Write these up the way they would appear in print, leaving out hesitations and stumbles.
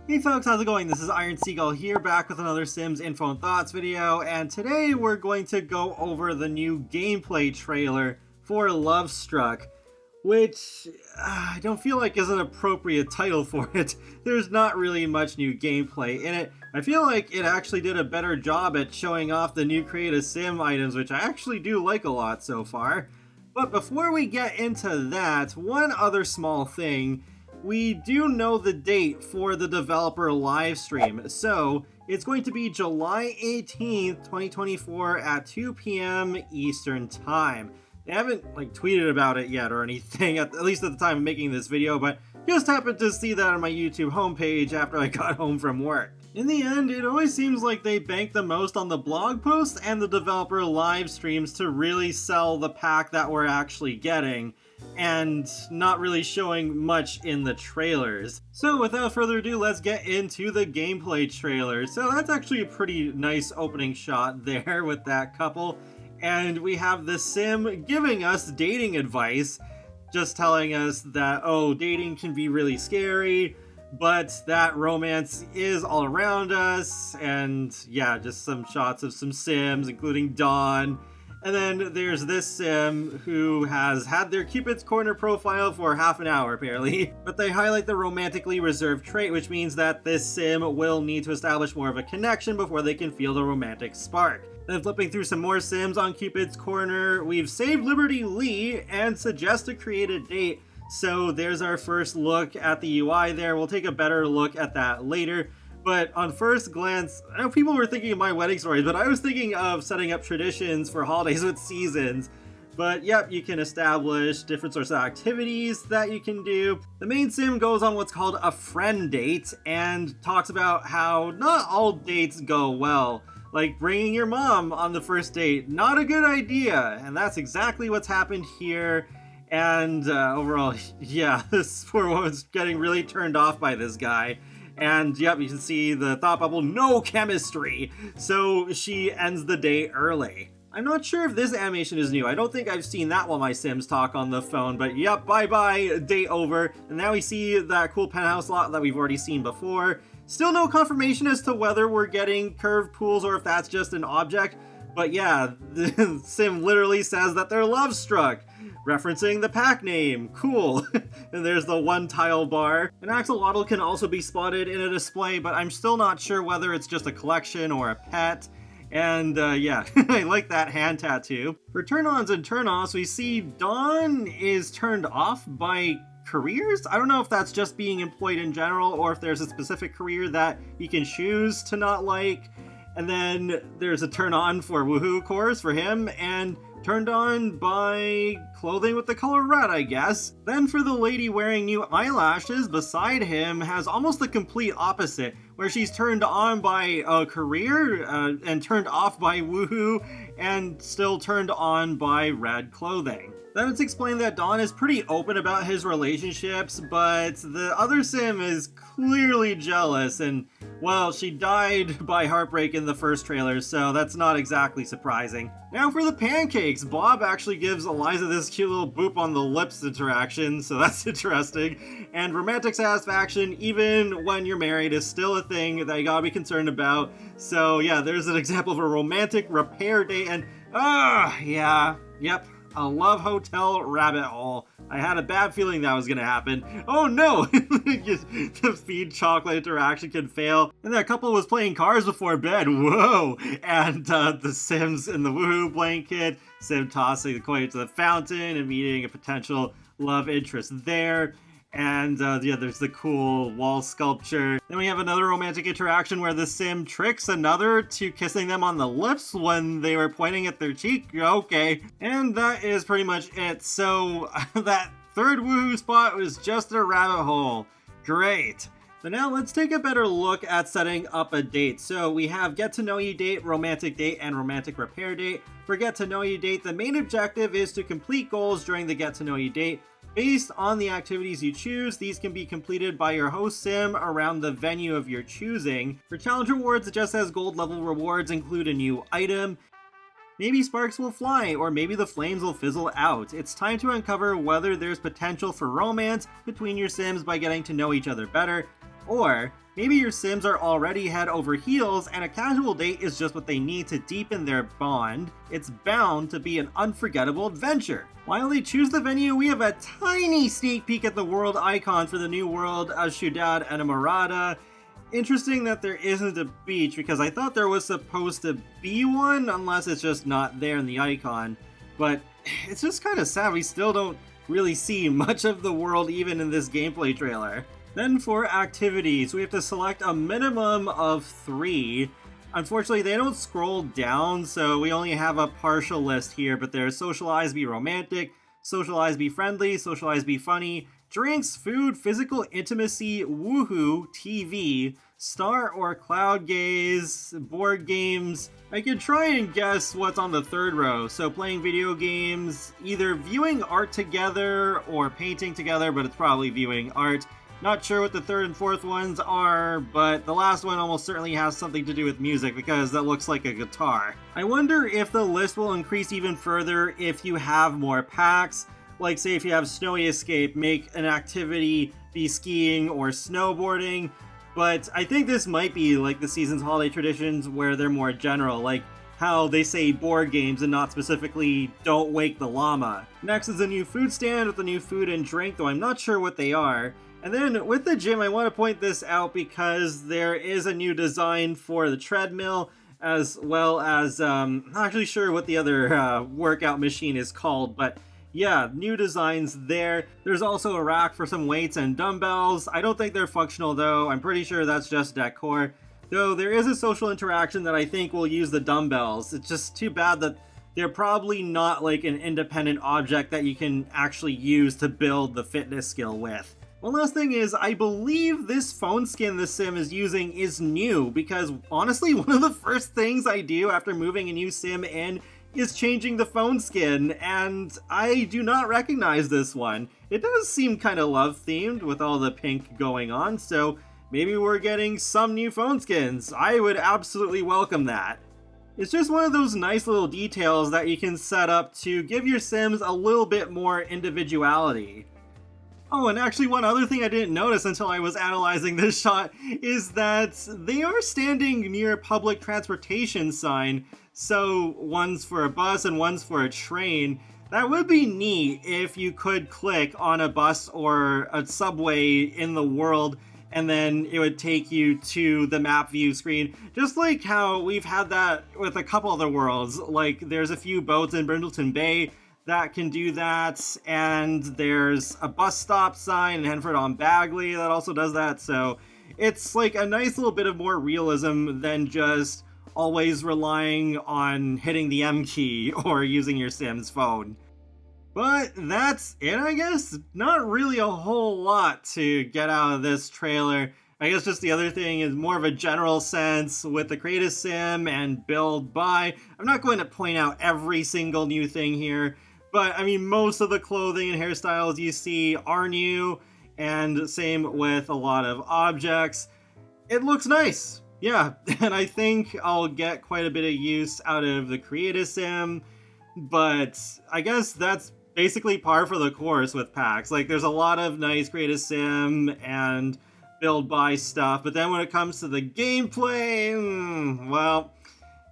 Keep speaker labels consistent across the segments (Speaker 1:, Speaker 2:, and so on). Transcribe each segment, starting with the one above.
Speaker 1: Hey folks, how's it going? This is Iron Seagull here, back with another Sims Info and Thoughts video, and today we're going to go over the new gameplay trailer for Lovestruck, which I don't feel like is an appropriate title for it. There's not really much new gameplay in it. I feel like it actually did a better job at showing off the new Create a Sim items, which I actually do like a lot so far. But before we get into that, one other small thing. We do know the date for the developer live stream, so it's going to be July 18th, 2024 at 2 p.m. Eastern Time. They haven't tweeted about it yet or anything, at least at the time of making this video, but just happened to see that on my YouTube homepage after I got home from work. In the end, it always seems like they bank the most on the blog posts and the developer live streams to really sell the pack that we're actually getting, and not really showing much in the trailers. So without further ado, let's get into the gameplay trailer. So that's actually a pretty nice opening shot there with that couple. And we have the Sim giving us dating advice, just telling us that, oh, dating can be really scary, but that romance is all around us. And yeah, just some shots of some Sims, including Dawn. And then there's this Sim who has had their Cupid's Corner profile for half an hour, apparently. But they highlight the romantically reserved trait, which means that this Sim will need to establish more of a connection before they can feel the romantic spark. Then flipping through some more Sims on Cupid's Corner, we've saved Liberty Lee and suggest to create a date. So there's our first look at the UI there. We'll take a better look at that later. But on first glance, I know people were thinking of my wedding stories, but I was thinking of setting up traditions for holidays with seasons. But yep, you can establish different sorts of activities that you can do. The main Sim goes on what's called a friend date and talks about how not all dates go well. Like bringing your mom on the first date, not a good idea. And that's exactly what's happened here. And overall, yeah, this poor woman's getting really turned off by this guy. And yep, you can see the thought bubble, no chemistry. So she ends the day early. I'm not sure if this animation is new. I don't think I've seen that while my Sims talk on the phone, but yep, bye-bye, day over. And now we see that cool penthouse lot that we've already seen before. Still no confirmation as to whether we're getting curved pools or if that's just an object. But yeah, the Sim literally says that they're Lovestruck, referencing the pack name. Cool. And there's the one tile bar. An axolotl can also be spotted in a display, but I'm still not sure whether it's just a collection or a pet. And yeah, I like that hand tattoo. For turn-ons and turn-offs, we see Dawn is turned off by careers. I don't know if that's just being employed in general or if there's a specific career that you can choose to not like. And then there's a turn on for woohoo course for him, and turned on by clothing with the color red, I guess. Then for the lady wearing new eyelashes beside him has almost the complete opposite, where she's turned on by a career and turned off by woohoo, and still turned on by red clothing. Then it's explained that Dawn is pretty open about his relationships, but the other Sim is clearly jealous, and well, she died by heartbreak in the first trailer, so that's not exactly surprising. Now for the pancakes, Bob actually gives Eliza this cute little boop on the lips interaction, so that's interesting. And romantic satisfaction, even when you're married, is still a thing that you gotta be concerned about. So yeah, there's an example of a romantic repair date, and yeah, yep. A love hotel rabbit hole. I had a bad feeling that was gonna happen. Oh no! The feed chocolate interaction can fail. And that couple was playing cars before bed. Whoa! And the Sims in the woohoo blanket. Sim tossing the coin into the fountain and meeting a potential love interest there. And yeah, there's the cool wall sculpture. Then we have another romantic interaction where the Sim tricks another to kissing them on the lips when they were pointing at their cheek. Okay. And that is pretty much it. So that third woohoo spot was just a rabbit hole. Great. But now let's take a better look at setting up a date. So we have get to know you date, and romantic repair date. For get to know you date, the main objective is to complete goals during the get to know you date. Based on the activities you choose, these can be completed by your host Sim around the venue of your choosing. For challenge rewards, it just says gold level rewards include a new item. Maybe sparks will fly, or maybe the flames will fizzle out. It's time to uncover whether there's potential for romance between your Sims by getting to know each other better. Or maybe your Sims are already head over heels and a casual date is just what they need to deepen their bond. It's bound to be an unforgettable adventure. While they choose the venue, we have a tiny sneak peek at the world icon for the new world of Ciudad Enamorada. Interesting that there isn't a beach, because I thought there was supposed to be one, unless it's just not there in the icon. But it's just kind of sad we still don't really see much of the world even in this gameplay trailer. Then for activities, we have to select a minimum of 3. Unfortunately, they don't scroll down, so we only have a partial list here, but there's socialize, be romantic, socialize, be friendly, socialize, be funny, drinks, food, physical intimacy, woohoo, TV, star or cloud gaze, board games. I could try and guess what's on the third row. So playing video games, either viewing art together or painting together, but it's probably viewing art. Not sure what the third and fourth ones are, but the last one almost certainly has something to do with music because that looks like a guitar. I wonder if the list will increase even further if you have more packs. Like say if you have Snowy Escape, make an activity be skiing or snowboarding. But I think this might be like the season's holiday traditions where they're more general, like how they say board games and not specifically don't wake the llama. Next is a new food stand with a new food and drink, though I'm not sure what they are. And then with the gym, I want to point this out because there is a new design for the treadmill, as well as, not actually sure what the other workout machine is called, but yeah, new designs there. There's also a rack for some weights and dumbbells. I don't think they're functional though. I'm pretty sure that's just decor. Though there is a social interaction that I think will use the dumbbells. It's just too bad that they're probably not like an independent object that you can actually use to build the fitness skill with. One last thing is, I believe this phone skin the sim is using is new, because honestly, one of the first things I do after moving a new sim in is changing the phone skin, and I do not recognize this one. It does seem kind of love-themed with all the pink going on, so maybe we're getting some new phone skins. I would absolutely welcome that. It's just one of those nice little details that you can set up to give your Sims a little bit more individuality. Oh, and actually one other thing I didn't notice until I was analyzing this shot is that they are standing near a public transportation sign. So one's for a bus and one's for a train. That would be neat if you could click on a bus or a subway in the world and then it would take you to the map view screen. Just like how we've had that with a couple other worlds. Like there's a few boats in Brindleton Bay that can do that, and there's a bus stop sign in Henford on Bagley that also does that. So it's like a nice little bit of more realism than just always relying on hitting the M key or using your Sim's phone. But that's it, I guess. Not really a whole lot to get out of this trailer. I guess just the other thing is more of a general sense with the create a sim and build by. I'm not going to point out every single new thing here, but I mean most of the clothing and hairstyles you see are new, and same with a lot of objects. It looks nice. Yeah, and I think I'll get quite a bit of use out of the create a sim, but I guess that's basically par for the course with packs. Like there's a lot of nice create a sim and build by stuff, but then when it comes to the gameplay, well,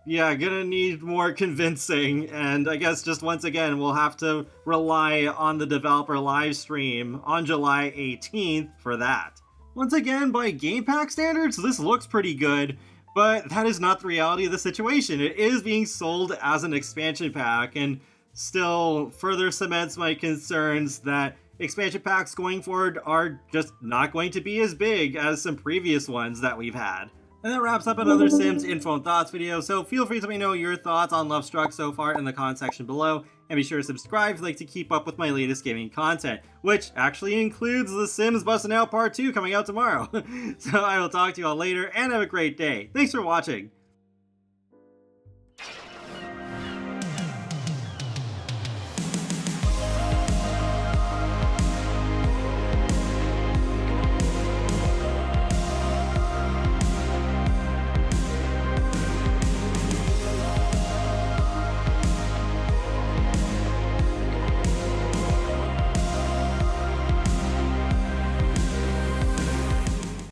Speaker 1: yeah, gonna need more convincing, and I guess just once again we'll have to rely on the developer live stream on July 18th for that. Once again, by game pack standards, this looks pretty good, but that is not the reality of the situation. It is being sold as an expansion pack, and still further cements my concerns that expansion packs going forward are just not going to be as big as some previous ones that we've had. And that wraps up another Sims Info and Thoughts video, so feel free to let me know your thoughts on Lovestruck so far in the comment section below, and be sure to subscribe if you'd like to keep up with my latest gaming content, which actually includes The Sims Bustin' Out Part 2 coming out tomorrow. So I will talk to you all later, and have a great day. Thanks for watching!